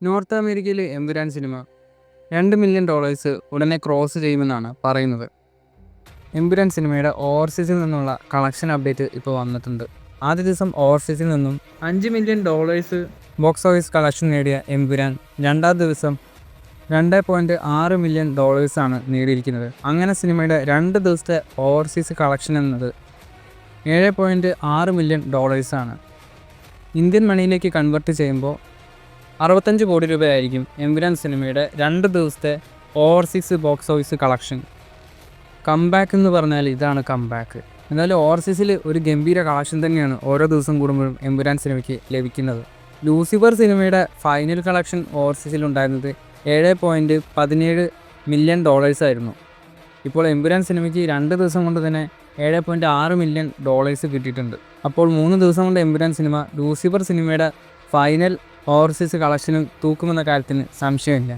North അമേരിക്കയിലെ Empuraan cinema $2 million ഉടനെ cross ചെയ്യുമെന്നാണ് പറയുന്നത്. എമ്പുരാൻ സിനിമയുടെ ഓവർസീസിൽ നിന്നുള്ള കളക്ഷൻ അപ്ഡേറ്റ് ഇപ്പോൾ വന്നിട്ടുണ്ട്. ആദ്യ ദിവസം ഓവർസീസിൽ നിന്നും $5 മില്യൺ ബോക്സ് ഓഫീസ് കളക്ഷൻ നേടിയ എമ്പുരാൻ രണ്ടാം ദിവസം $2.6 മില്യൺ ആണ് നേടിയിരിക്കുന്നത്. അങ്ങനെ സിനിമയുടെ 2 ദിവസത്തെ ഓവർസീസ് കളക്ഷൻ എന്നത് $7.6 മില്യൺ ആണ്. ഇന്ത്യൻ മണിയിലേക്ക് കൺവെർട്ട് ചെയ്യുമ്പോൾ 65 കോടി രൂപയായിരിക്കും എമ്പുരാൻ സിനിമയുടെ 2 ദിവസത്തെ overseas box office collection. Comeback എന്ന് പറഞ്ഞാൽ ഇതാണ് കംബാക്ക്. എന്നാലും ഓവർസീസിൽ ഒരു ഗംഭീര കളക്ഷൻ തന്നെയാണ് ഓരോ ദിവസം കൂടുമ്പോഴും എമ്പുരാൻ സിനിമയ്ക്ക് ലഭിക്കുന്നത്. ലൂസിഫർ സിനിമയുടെ ഫൈനൽ കളക്ഷൻ ഓവർസീസിൽ ഉണ്ടായിരുന്നത് $7.17 മില്യൺ ആയിരുന്നു. ഇപ്പോൾ എമ്പുരാൻ സിനിമയ്ക്ക് 2 ദിവസം കൊണ്ട് തന്നെ $7.6 മില്യൺ കിട്ടിയിട്ടുണ്ട്. അപ്പോൾ 3 ദിവസം കൊണ്ട് എമ്പുരാൻ സിനിമ ലൂസിഫർ സിനിമയുടെ ഫൈനൽ ഓവർസീസ് കളക്ഷനും തൂക്കുമെന്ന കാര്യത്തിന് സംശയമില്ല.